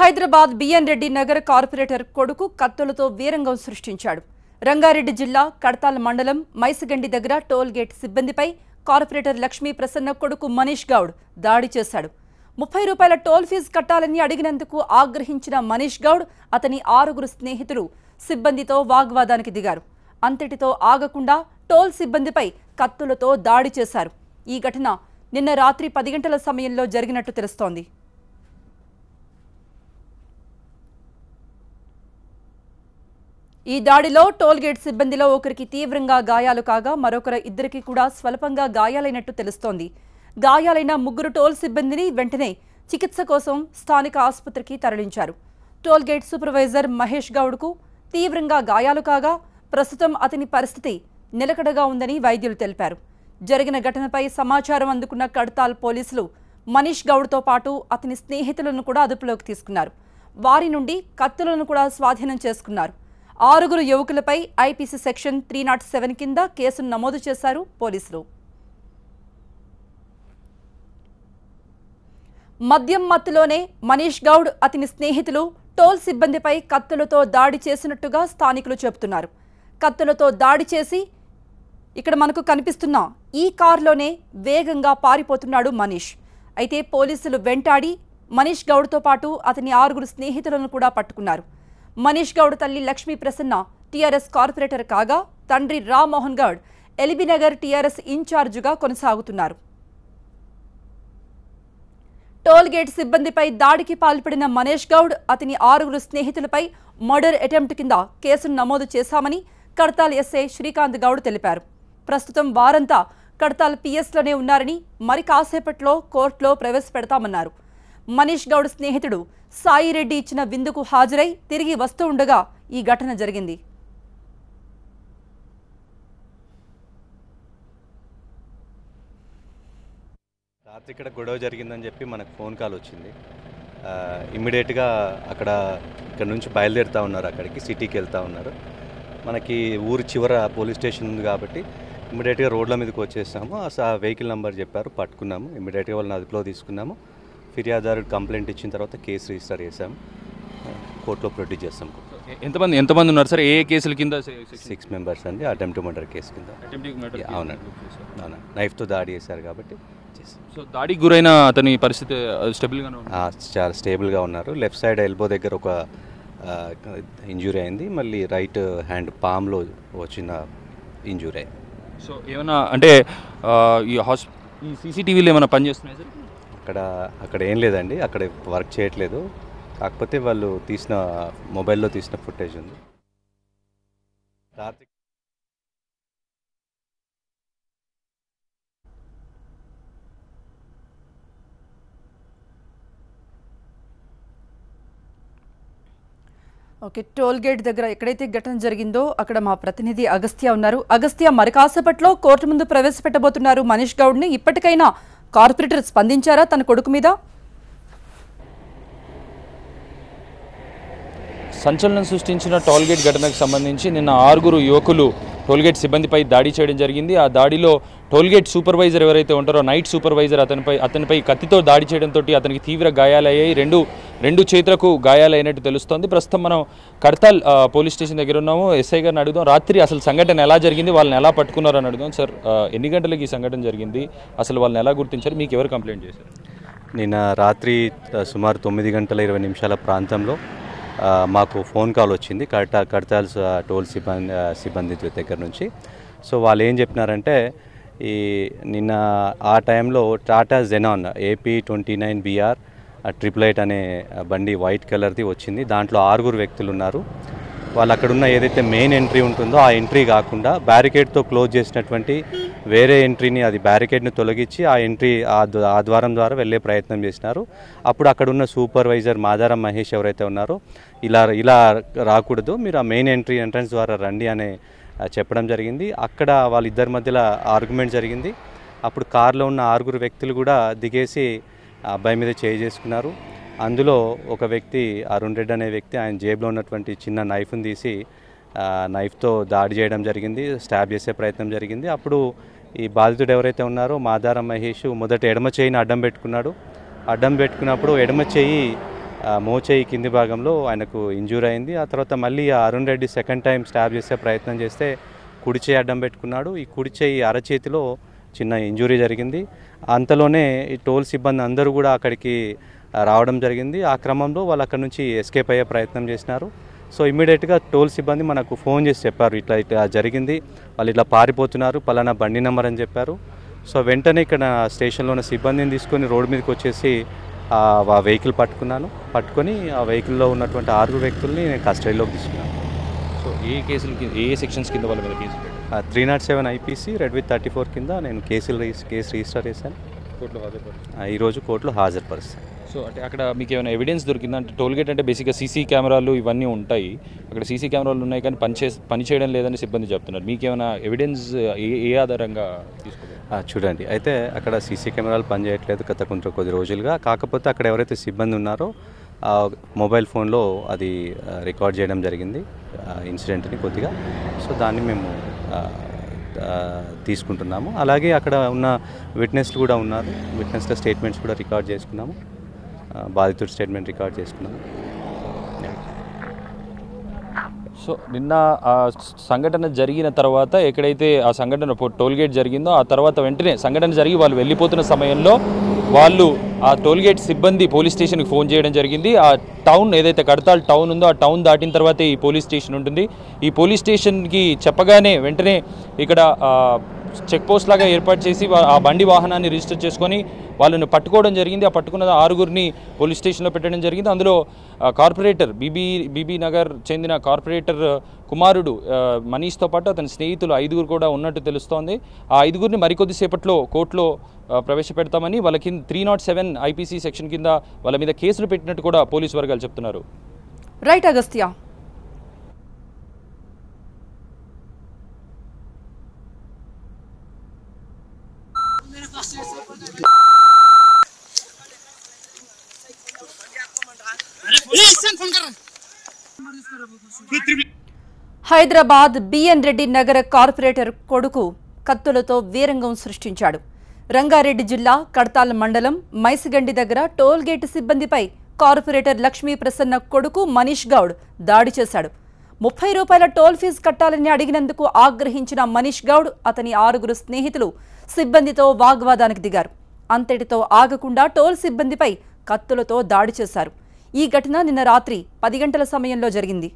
Hyderabad B N Reddy Nagar corporator కొడుకు కత్తులతో వీరంగం సృష్టించాడు. రంగారెడ్డి జిల్లా కడతాల్ మండలం మైసగండి దగ్గర టోల్ గేట్ సిబ్బందిపై కార్పొరేటర్ లక్ష్మీ ప్రసన్న కొడుకు మనీష్ గౌడ్ దాడి చేశాడు. 30 రూపాయల టోల్ ఫీజు కట్టాలని అడిగినందుకు ఆగ్రహించిన మనీష్ గౌడ్ అతని 6 స్నేహితులు సిబ్బందితో వాగ్వాదానికి దిగారు. అంతటితో ఆగకుండా టోల్ సిబ్బందిపై కత్తులతో దాడి చేశారు. ఈ ఘటన నిన్న రాత్రి 10 గంటల సమయంలో జరిగినట్టు తెలుస్తోంది. ఈ దాడిలో టోల్ గేట్ సిబ్బందిలో ఒకరికి తీవ్రంగా గాయాలు కాగా ఇద్దరికి కూడా స్వల్పంగా గాయాలైనట్టు తెలుస్తోంది. గాయాలైన 3 టోల్ సిబ్బందిని వెంటనే చికిత్స కోసం స్థానిక ఆసుపత్రికి తరలించారు. టోల్ గేట్ సూపర్వైజర్ మహేష్ గౌడ్కు తీవ్రంగా గాయాలు కాగా ప్రస్తుతం అతని పరిస్థితి నిలకడగా ఉందని వైద్యులు తెలిపారు. జరిగిన ఘటనపై సమాచారం అందుకున్న కడతాల్ పోలీసులు మనీష్ గౌడ్తో పాటు అతని స్నేహితులను కూడా అదుపులోకి తీసుకున్నారు. వారి నుండి కత్తులను కూడా స్వాధీనం చేసుకున్నారు. 6 యువకులపై ఐపీసీ సెక్షన్ 307 కింద కేసును నమోదు చేశారు పోలీసులు. మద్యం మత్తులోనే మనీష్ గౌడ్ అతని స్నేహితులు టోల్ సిబ్బందిపై కత్తులతో దాడి చేసినట్టుగా స్థానికులు చెబుతున్నారు. కత్తులతో దాడి చేసి ఇక్కడ మనకు కనిపిస్తున్న ఈ కారులోనే వేగంగా పారిపోతున్నాడు మనీష్. అయితే పోలీసులు వెంటాడి మనీష్ గౌడ్తో పాటు అతని 6 స్నేహితులను కూడా పట్టుకున్నారు. మనీష్ గౌడ్ తల్లి లక్ష్మీ ప్రసన్న టీఆర్ఎస్ కార్పొరేటర్ కాగా తండ్రి రామ్మోహన్ గౌడ్ ఎల్బీనగర్ టీఆర్ఎస్ ఇన్ఛార్జిగా కొనసాగుతున్నారు. టోల్ గేట్ సిబ్బందిపై దాడికి పాల్పడిన మనీష్ గౌడ్ అతని 6 స్నేహితులపై మర్డర్ అటెంప్ట్ కింద కేసును నమోదు చేశామని కడతాల్ ఎస్ఐ శ్రీకాంత్ గౌడ్ తెలిపారు. ప్రస్తుతం వారంతా కడతాల్ పిఎస్లోనే ఉన్నారని మరి కాసేపట్లో కోర్టులో ప్రవేశపెడతామన్నారు. మనీష్ గౌడ్ స్నేహితుడు సాయిరెడ్డి ఇచ్చిన విందుకు హాజరై తిరిగి వస్తూ ఉండగా ఈ ఘటన జరిగింది. రాత్రి ఇక్కడ గొడవ జరిగిందని చెప్పి మనకు ఫోన్ కాల్ వచ్చింది. ఇమ్మీడియట్గా ఇక్కడ నుంచి బయలుదేరుతూ ఉన్నారు, అక్కడికి సిటీకి వెళ్తూ ఉన్నారు. మనకి ఊరు చివర పోలీస్ స్టేషన్ ఉంది కాబట్టి ఇమ్మీడియట్గా రోడ్ల మీదకి వచ్చేసాము. ఆ వెహికల్ నెంబర్ చెప్పారు, పట్టుకున్నాము. ఇమ్మీడియట్గా వాళ్ళని అదుపులో తీసుకున్నాము. ఫిర్యాదుదారుడు కంప్లైంట్ ఇచ్చిన తర్వాత కేసు రిజిస్టర్ చేసాము, కోర్టులో ప్రొడ్యూస్ చేస్తాం. ఎంతమంది ఉన్నారు సార్? ఏ కేసుల కింద? 6 మెంబర్స్ అండి. అటెంప్ట్ మర్డర్ కేసు కింద. అవునండి, నైఫ్తో దాడి చేశారు కాబట్టి. సో దాడికి గురైన అతని పరిస్థితి స్టేబుల్గానే ఉంది? చాలా స్టేబుల్గా ఉన్నారు. లెఫ్ట్ సైడ్ ఎల్బో దగ్గర ఒక ఇంజురీ అయింది, మళ్ళీ రైట్ హ్యాండ్ పామ్లో వచ్చిన ఇంజురీ అయింది. సో ఏమైనా అంటే ఈ సీసీటీవీలు ఏమైనా పనిచేస్తున్నాయి సార్? అక్కడ ఏం లేదండి, అక్కడ వర్క్ చేయట్లేదు. కాకపోతే వాళ్ళు తీసిన మొబైల్లో తీసిన ఫుటేజ్ ఉంది. ఓకే, టోల్ గేట్ దగ్గర ఎక్కడైతే ఘటన జరిగిందో అక్కడ మా ప్రతినిధి అగస్త్య ఉన్నారు. అగస్త్య, మరి కాసేపట్లో కోర్టు ముందు ప్రవేశపెట్టబోతున్నారు మనీష్ గౌడ్ని. ఇప్పటికైనా కార్పొరేటర్ స్పందించారా తన కొడుకు మీద? సంచలనం సృష్టించిన టోల్గేట్ ఘటనకు సంబంధించి నిన్న 6 యువకులు టోల్గేట్ సిబ్బందిపై దాడి చేయడం జరిగింది. ఆ దాడిలో టోల్గేట్ సూపర్వైజర్ ఎవరైతే ఉంటారో నైట్ సూపర్వైజర్ అతనిపై కత్తితో దాడి చేయడంతో అతనికి తీవ్ర గాయాలయ్యాయి. రెండు చేతులకు గాయాలైనట్టు తెలుస్తోంది. ప్రస్తుతం మనం కడతాల్ పోలీస్ స్టేషన్ దగ్గర ఉన్నాము. ఎస్ఐ గారిని అడుగుదాం, రాత్రి అసలు సంఘటన ఎలా జరిగింది, వాళ్ళని ఎలా పట్టుకున్నారని అడుగుదాం. సార్, ఎన్ని గంటలకు ఈ సంఘటన జరిగింది, అసలు వాళ్ళని ఎలా గుర్తించారు, మీకు ఎవరు కంప్లైంట్ చేశారు? నిన్న రాత్రి సుమారు 9:20 ప్రాంతంలో మాకు ఫోన్ కాల్ వచ్చింది కడతాల్ టోల్ సిబ్బంది దగ్గర నుంచి. సో వాళ్ళు ఏం చెప్పినారంటే, నిన్న ఆ టైంలో టాటా జెనాన్ AP 29 BR 888 అనే బండి వైట్ కలర్ది వచ్చింది. దాంట్లో 6 వ్యక్తులు ఉన్నారు. వాళ్ళు అక్కడున్న ఏదైతే మెయిన్ ఎంట్రీ ఉంటుందో ఆ ఎంట్రీ కాకుండా బ్యారికేడ్తో క్లోజ్ చేసినటువంటి వేరే ఎంట్రీని, అది బ్యారికేడ్ని తొలగించి ఆ ఎంట్రీ ఆ ద్వారం ద్వారా వెళ్ళే ప్రయత్నం చేసినారు. అప్పుడు అక్కడున్న సూపర్వైజర్ మాదారం మహేష్ ఎవరైతే ఉన్నారో ఇలా రాకూడదు, మీరు ఆ మెయిన్ ఎంట్రన్స్ ద్వారా రండి అనే చెప్పడం జరిగింది. అక్కడ వాళ్ళిద్దరి మధ్యలో ఆర్గ్యుమెంట్ జరిగింది. అప్పుడు కారులో ఉన్న 6 వ్యక్తులు కూడా దిగేసి అబ్బాయి మీద చేయి చేసుకున్నారు. అందులో ఒక వ్యక్తి అరుణ్ రెడ్డి అనే వ్యక్తి ఆయన జేబులో ఉన్నటువంటి చిన్న నైఫ్ని తీసి నైఫ్తో దాడి చేయడం జరిగింది, స్టాబ్ చేసే ప్రయత్నం జరిగింది. అప్పుడు ఈ బాధితుడు ఎవరైతే ఉన్నారో మాదారం మహేష్ మొదట ఎడమ చేయిని అడ్డం పెట్టుకున్నాడు. అడ్డం పెట్టుకున్నప్పుడు ఎడమ చేయి మోచేయి కింది భాగంలో ఆయనకు ఇంజూర్ అయింది. ఆ తర్వాత మళ్ళీ ఆ Arun Reddy second time stab చేసే ప్రయత్నం చేస్తే కుడి చేయి అడ్డం పెట్టుకున్నాడు. ఈ కుడి చేయి అరచేతిలో చిన్న ఇంజురీ జరిగింది. అంతలోనే ఈ టోల్ సిబ్బంది అందరూ కూడా అక్కడికి రావడం జరిగింది. ఆ క్రమంలో వాళ్ళు అక్కడ నుంచి ఎస్కేప్ అయ్యే ప్రయత్నం చేసినారు. సో ఇమ్మీడియట్గా టోల్ సిబ్బంది మనకు ఫోన్ చేసి చెప్పారు, ఇట్లా ఇట్లా జరిగింది, వాళ్ళు ఇట్లా పారిపోతున్నారు, పలానా బండి నెంబర్ అని చెప్పారు. సో వెంటనే ఇక్కడ స్టేషన్లో ఉన్న సిబ్బందిని తీసుకొని రోడ్డు మీదకి వచ్చేసి ఆ వెహికల్ పట్టుకొని ఆ వెహికల్లో ఉన్నటువంటి 6 వ్యక్తుల్ని నేను కస్టడీలోకి తీసుకున్నాను. సో ఏ సెక్షన్స్ కింద వాళ్ళ మీద కేసు 307 IPC రెడ్ విత్ 34 కింద నేను కేసు రిజిస్టర్ చేశాను. కోర్టులో హాజరుపరుస్తారు. ఈరోజు కోర్టులో హాజరుపరుస్తాను. సో అంటే అక్కడ మీకు ఏమైనా ఎవిడెన్స్ దొరికిందా? అంటే టోల్గేట్ అంటే బేసిక్గా సీసీ కెమెరాలు ఇవన్నీ ఉంటాయి, అక్కడ సీసీ కెమెరాలు ఉన్నాయి కానీ పని చేయడం లేదని సిబ్బంది చెప్తున్నారు. మీకు ఏమైనా ఎవిడెన్స్ ఏ ఆధారంగా తీసుకున్నారు? చూడండి, అయితే అక్కడ సీసీ కెమెరాలు పనిచేయట్లేదు గత కొద్ది రోజులుగా. కాకపోతే అక్కడ ఎవరైతే సిబ్బంది ఉన్నారో మొబైల్ ఫోన్లో అది రికార్డ్ చేయడం జరిగింది ఇన్సిడెంట్ని కొద్దిగా. సో దాన్ని మేము తీసుకుంటున్నాము. అలాగే అక్కడ ఉన్న విట్నెస్లు కూడా ఉన్నారు, విట్నెస్ల స్టేట్మెంట్స్ కూడా రికార్డ్ చేసుకున్నాము, బాధితుడి స్టేట్మెంట్ రికార్డ్ చేసుకున్నాము. సో నిన్న ఆ సంఘటన జరిగిన తర్వాత ఎక్కడైతే ఆ సంఘటన టోల్గేట్ జరిగిందో ఆ తర్వాత వెంటనే సంఘటన జరిగి వాళ్ళు వెళ్ళిపోతున్న సమయంలో వాళ్ళు ఆ టోల్గేట్ సిబ్బంది పోలీస్ స్టేషన్కి ఫోన్ చేయడం జరిగింది. ఆ టౌన్ ఏదైతే కడతాల్ టౌన్ ఉందో ఆ టౌన్ దాటిన తర్వాతే ఈ పోలీస్ స్టేషన్ ఉంటుంది. ఈ పోలీస్ స్టేషన్కి చెప్పగానే వెంటనే ఇక్కడ చెక్ పోస్ట్ లాగా ఏర్పాటు చేసి ఆ బండి వాహనాన్ని రిజిస్టర్ చేసుకొని వాళ్ళని పట్టుకోవడం జరిగింది. ఆ పట్టుకున్న 6గురిని పోలీస్ స్టేషన్లో పెట్టడం జరిగింది. అందులో కార్పొరేటర్ బీబీ నగర్ చెందిన కార్పొరేటర్ కుమారుడు మనీష్తో పాటు అతని స్నేహితులు 5గురు కూడా ఉన్నట్టు తెలుస్తోంది. ఆ 5గురిని మరికొద్దిసేపట్లో కోర్టులో ప్రవేశపెడతామని, వాళ్ళకి 307 IPC సెక్షన్ కింద వాళ్ళ మీద కేసులు పెట్టినట్టు కూడా పోలీసు వర్గాలు చెప్తున్నారు. రైట్ అగస్త్య. హైదరాబాద్ బిఎన్ రెడ్డి నగర కార్పొరేటర్ కొడుకు కత్తులతో వీరంగం సృష్టించాడు. రంగారెడ్డి జిల్లా కడతాల్ మండలం మైసిగండి దగ్గర టోల్ గేట్ సిబ్బందిపై కార్పొరేటర్ లక్ష్మీ ప్రసన్న కొడుకు మనీష్ గౌడ్ దాడి చేశాడు. 30 రూపాయల టోల్ ఫీజు కట్టాలని అడిగినందుకు ఆగ్రహించిన మనీష్ గౌడ్ అతని 6గురు స్నేహితులు సిబ్బందితో వాగ్వాదానికి దిగారు. అంతటితో ఆగకుండా టోల్ సిబ్బందిపై కత్తులతో దాడి చేశారు. ఈ ఘటన నిన్న రాత్రి 10 గంటల సమయంలో జరిగింది.